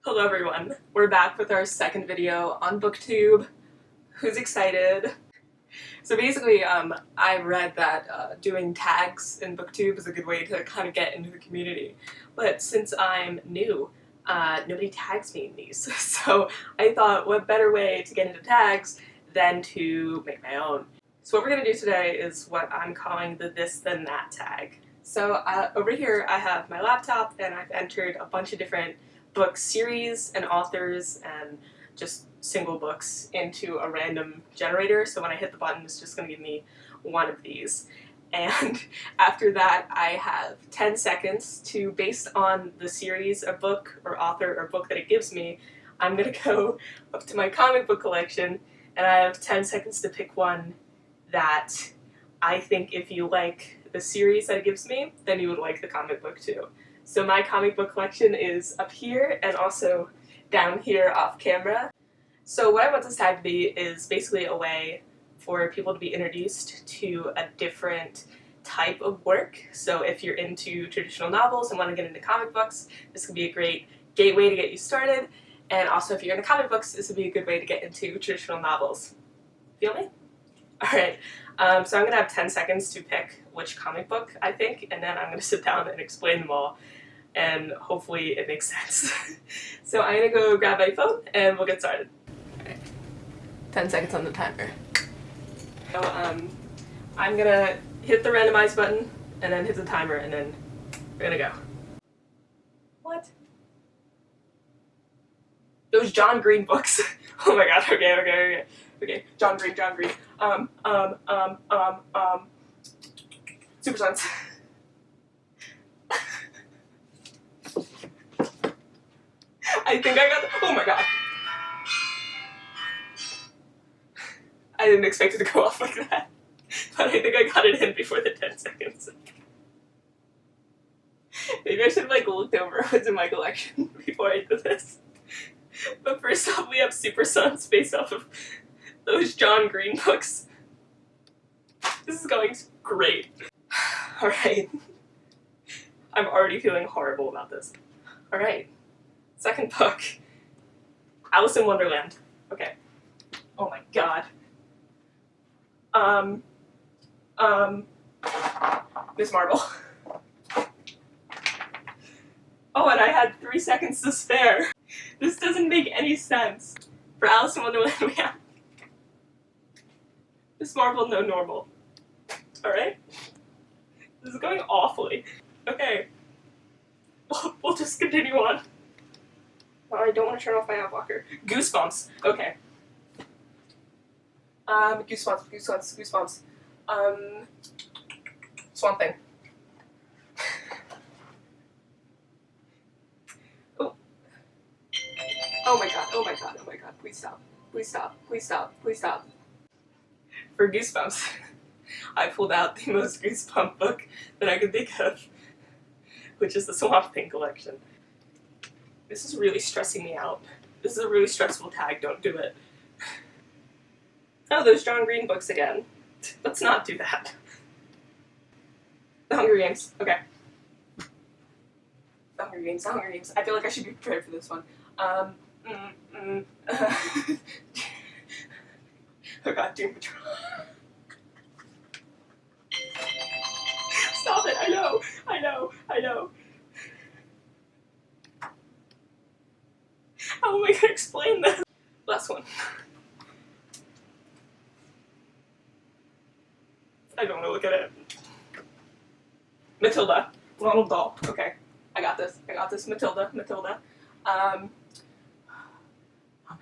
Hello everyone, we're back with our second video on BookTube. Who's excited? So basically, I read that doing tags in BookTube is a good way to kind of get into the community. But since I'm new, nobody tags me in these. So I thought, what better way to get into tags than to make my own? So what we're going to do today is what I'm calling the this then that tag. So over here I have my laptop and I've entered a bunch of different book series and authors and just single books into a random generator. So when I hit the button, it's just going to give me one of these. And after that, I have 10 seconds to, based on the series or book or author or book that it gives me, I'm going to go up to my comic book collection and I have 10 seconds to pick one that I think if you like the series that it gives me, then you would like the comic book too. So my comic book collection is up here and also down here off camera. So what I want this tag to be is basically a way for people to be introduced to a different type of work. So if you're into traditional novels and want to get into comic books, this could be a great gateway to get you started. And also if you're into comic books, this would be a good way to get into traditional novels. Feel me? Alright, so I'm going to have 10 seconds to pick which comic book I think, and then I'm going to sit down and explain them all, and hopefully it makes sense. So I'm going to go grab my phone and we'll get started. Alright, 10 seconds on the timer. So I'm going to hit the randomize button, and then hit the timer, and then we're going to go. What? Those John Green books. Oh my god, okay. John Green. Super Sons. I think I got oh my god. I didn't expect it to go off like that. But I think I got it in before the 10 seconds. Maybe I should have looked over what's in my collection before I did this. But first off, we have Super Sons based off of those John Green books. This is going great. Alright. I'm already feeling horrible about this. Alright. Second book. Alice in Wonderland. Okay. Oh my god. Miss Marvel. Oh, and I had 3 seconds to spare. This doesn't make any sense. For Alice in Wonderland, we have Miss Marvel, no normal. Alright? This is going awfully. Okay. We'll just continue on. Oh, I don't want to turn off my ad blocker. Goosebumps. Okay. Goosebumps. Swamp Thing. Oh. Oh my god. Please stop. For Goosebumps, I pulled out the most Goosebump book that I could think of, which is the Swamp Thing collection. This is really stressing me out. This is a really stressful tag, don't do it. Oh, those John Green books again. Let's not do that. The Hunger Games, okay. The Hunger Games. I feel like I should be prepared for this one. Oh god, Doom Patrol. Stop it, I know. How am I gonna explain this? Last one. I don't want to look at it. Matilda. Ronald Dahl. Okay. I got this. Matilda. Oh my god.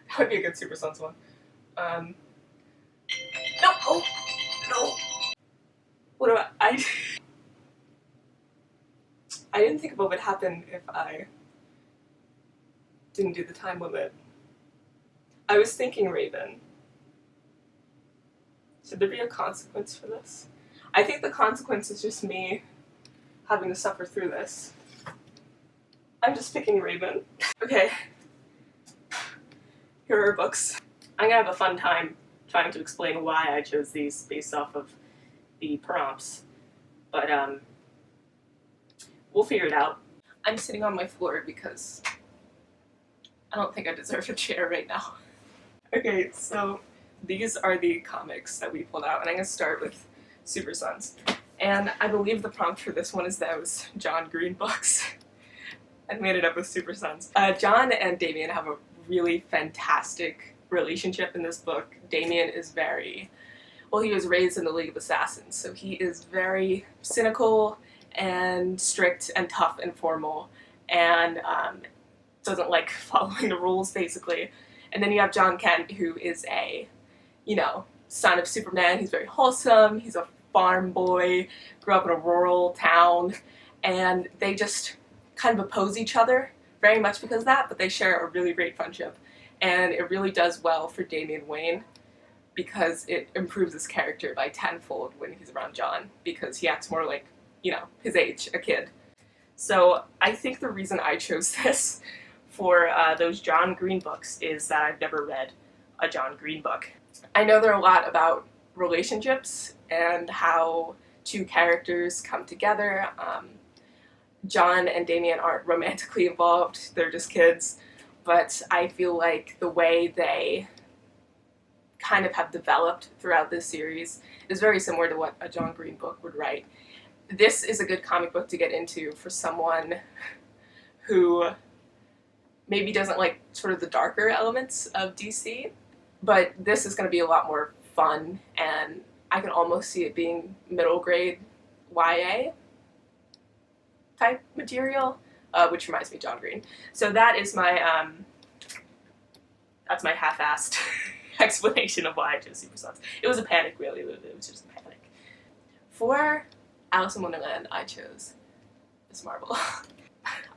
That would be a good Super Sons one. No! Oh! No! What do I didn't think of what would happen if I didn't do the time limit. I was thinking Raven. Should there be a consequence for this? I think the consequence is just me having to suffer through this. I'm just picking Raven. Okay. Here are our books. I'm gonna have a fun time trying to explain why I chose these based off of the prompts. But we'll figure it out. I'm sitting on my floor because I don't think I deserve a chair right now. Okay, so these are the comics that we pulled out, and I'm going to start with Super Sons. And I believe the prompt for this one is those John Green books. I made it up with Super Sons. John and Damien have a really fantastic relationship in this book. Damien is very, well, he was raised in the League of Assassins, so he is very cynical and strict and tough and formal, and doesn't like following the rules, basically. And then you have John Kent, who is a, you know, son of Superman. He's very wholesome, he's a farm boy, grew up in a rural town, and they just kind of oppose each other very much because of that, but they share a really great friendship. And it really does well for Damian Wayne because it improves his character by tenfold when he's around John, because he acts more like, you know, his age, a kid. So I think the reason I chose this for those John Green books is that I've never read a John Green book. I know they're a lot about relationships and how two characters come together. John and Damien aren't romantically involved, they're just kids, but I feel like the way they kind of have developed throughout this series is very similar to what a John Green book would write. This is a good comic book to get into for someone who maybe doesn't like sort of the darker elements of DC, but this is going to be a lot more fun, and I can almost see it being middle grade YA type material, which reminds me of John Green. So that is my, that's my half-assed explanation of why I chose Super Sons. It was a panic, really. It was just a panic. For Alice in Wonderland, I chose Miss Marvel.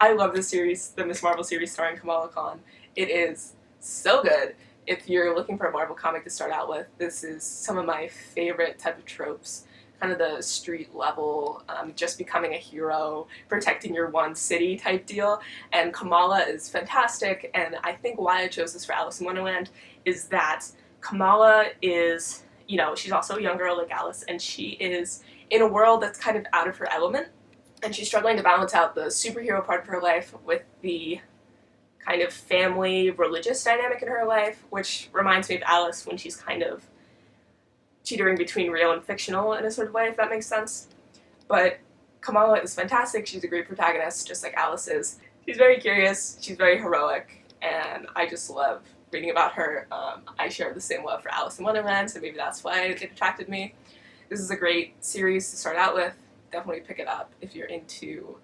I love this series, the Miss Marvel series starring Kamala Khan. It is so good. If you're looking for a Marvel comic to start out with, this is some of my favorite type of tropes. Kind of the street level, just becoming a hero, protecting your one city type deal. And Kamala is fantastic, and I think why I chose this for Alice in Wonderland is that Kamala is, you know, she's also a young girl like Alice, and she is in a world that's kind of out of her element, and she's struggling to balance out the superhero part of her life with the kind of family religious dynamic in her life, which reminds me of Alice when she's kind of teetering between real and fictional in a sort of way, if that makes sense. But Kamala is fantastic. She's a great protagonist, just like Alice is. She's very curious, she's very heroic, and I just love reading about her. I share the same love for Alice in Wonderland, so maybe that's why it attracted me. This is a great series to start out with. Definitely pick it up if you're into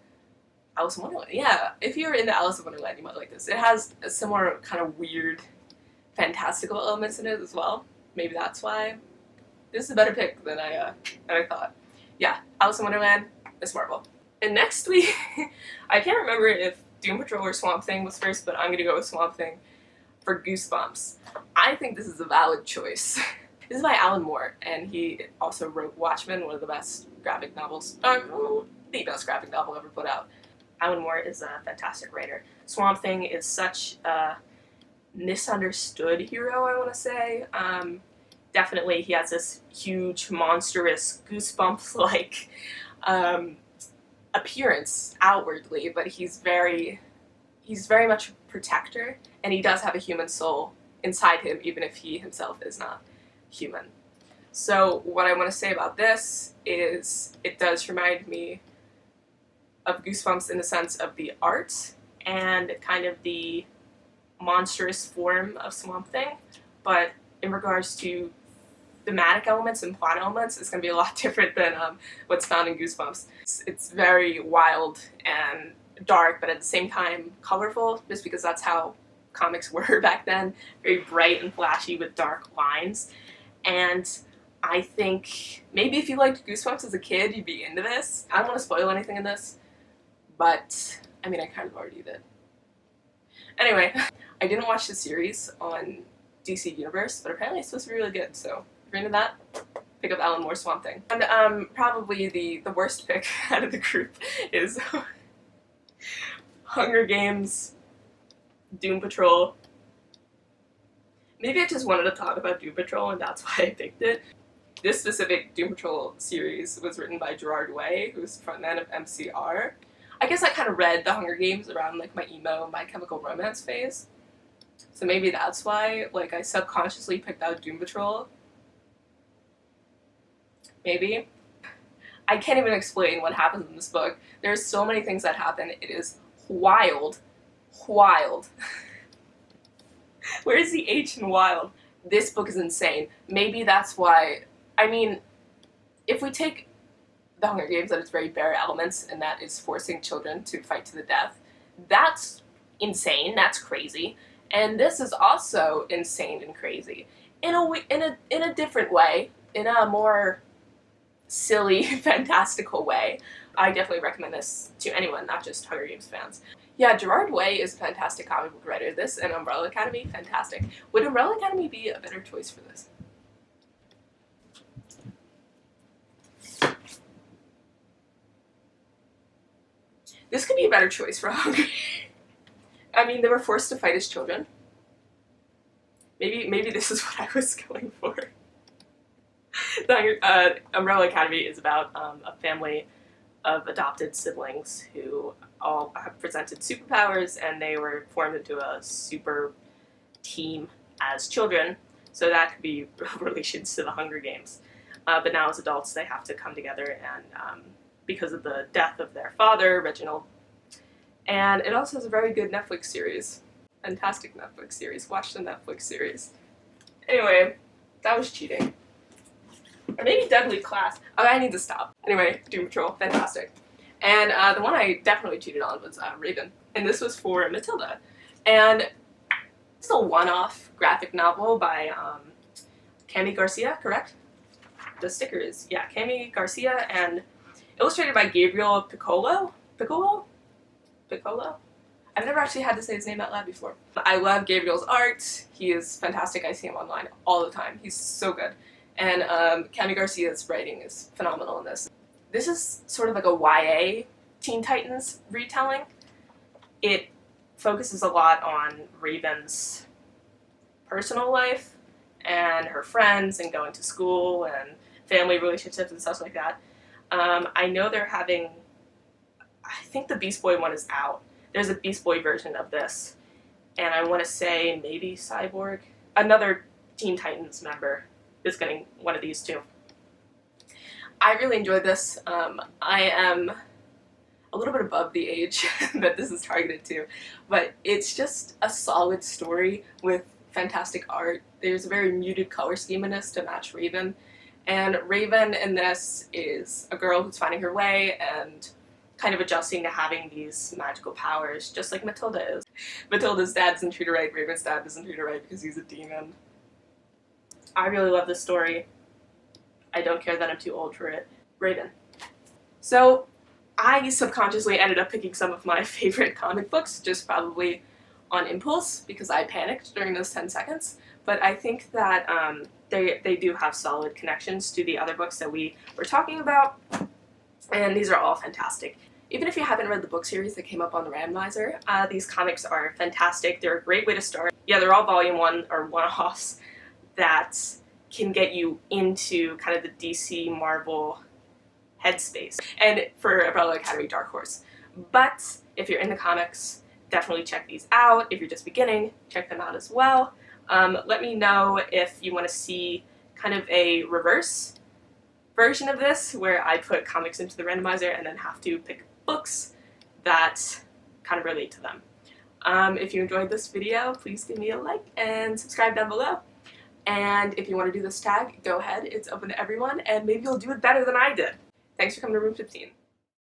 Alice in Wonderland. Yeah, if you're into Alice in Wonderland, you might like this. It has a similar kind of weird, fantastical elements in it as well. Maybe that's why. This is a better pick than I thought. Yeah, Alice in Wonderland, Miss Marvel. And next we, I can't remember if Doom Patrol or Swamp Thing was first, but I'm gonna go with Swamp Thing for Goosebumps. I think this is a valid choice. This is by Alan Moore, and he also wrote Watchmen, one of the best graphic novels, the best graphic novel ever put out. Alan Moore is a fantastic writer. Swamp Thing is such a misunderstood hero, I want to say. Definitely, he has this huge, monstrous, Goosebumps-like appearance outwardly, but he's very much a protector, and he does have a human soul inside him, even if he himself is not human. So what I want to say about this is it does remind me of Goosebumps in the sense of the art and kind of the monstrous form of Swamp Thing, but in regards to thematic elements and plot elements, it's going to be a lot different than what's found in Goosebumps. It's very wild and dark, but at the same time colorful, just because that's how comics were back then. Very bright and flashy with dark lines. And I think maybe if you liked Goosebumps as a kid, you'd be into this. I don't want to spoil anything in this, but I mean, I kind of already did. Anyway, I didn't watch the series on DC Universe, but apparently it's supposed to be really good, so if you're into that, pick up Alan Moore's Swamp Thing. And probably the worst pick out of the group is Hunger Games, Doom Patrol. Maybe I just wanted to talk about Doom Patrol and that's why I picked it. This specific Doom Patrol series was written by Gerard Way, who's the frontman of MCR. I guess I kind of read The Hunger Games around like my emo, My Chemical Romance phase. So maybe that's why, like, I subconsciously picked out Doom Patrol. Maybe. I can't even explain what happens in this book. There's so many things that happen. It is wild. Wild. Where's the H in wild? This book is insane. Maybe that's why, I mean, if we take The Hunger Games, that it's very bare elements, and that is forcing children to fight to the death, that's insane, that's crazy. And this is also insane and crazy. In a different way, in a more silly, fantastical way. I definitely recommend this to anyone, not just Hunger Games fans. Yeah, Gerard Way is a fantastic comic book writer. This and Umbrella Academy, fantastic. Would Umbrella Academy be a better choice for this? This could be a better choice for Hunger. I mean, they were forced to fight as children. Maybe this is what I was going for. Umbrella Academy is about a family of adopted siblings who all have presented superpowers, and they were formed into a super team as children, so that could be relations to the Hunger Games. But now as adults they have to come together, and because of the death of their father, Reginald. And it also has a very good Netflix series. Fantastic Netflix series. Watch the Netflix series. Anyway, that was cheating. Or maybe Deadly Class. Oh, I need to stop. Anyway, Doom Patrol, fantastic. And the one I definitely cheated on was Raven. And this was for Matilda. And it's a one-off graphic novel by Cami Garcia, correct? The sticker is, yeah, Cami Garcia, and illustrated by Gabriel Piccolo? Piccolo? I've never actually had to say his name out loud before. I love Gabriel's art. He is fantastic. I see him online all the time. He's so good. And Cami Garcia's writing is phenomenal in this. This is sort of like a YA Teen Titans retelling. It focuses a lot on Raven's personal life and her friends and going to school and family relationships and stuff like that. I know they're having, I think the Beast Boy one is out. There's a Beast Boy version of this. And I want to say maybe Cyborg, another Teen Titans member, is getting one of these too. I really enjoyed this. I am a little bit above the age that this is targeted to, but it's just a solid story with fantastic art. There's a very muted color scheme in this to match Raven, and Raven in this is a girl who's finding her way and kind of adjusting to having these magical powers, just like Matilda is. Matilda's dad doesn't treat her right, Raven's dad doesn't treat her right because he's a demon. I really love this story. I don't care that I'm too old for it. Raven. So, I subconsciously ended up picking some of my favorite comic books, just probably on impulse, because I panicked during those 10 seconds. But I think that they do have solid connections to the other books that we were talking about, and these are all fantastic. Even if you haven't read the book series that came up on the randomizer, these comics are fantastic. They're a great way to start. Yeah, they're all volume 1 or one-offs that can get you into kind of the DC Marvel headspace. And for Umbrella Academy, Dark Horse. But if you're in the comics, definitely check these out. If you're just beginning, check them out as well. Let me know if you want to see kind of a reverse version of this, where I put comics into the randomizer and then have to pick books that kind of relate to them. If you enjoyed this video, please give me a like and subscribe down below. And if you want to do this tag, go ahead, it's open to everyone, and maybe you'll do it better than I did. Thanks for coming to Room 15.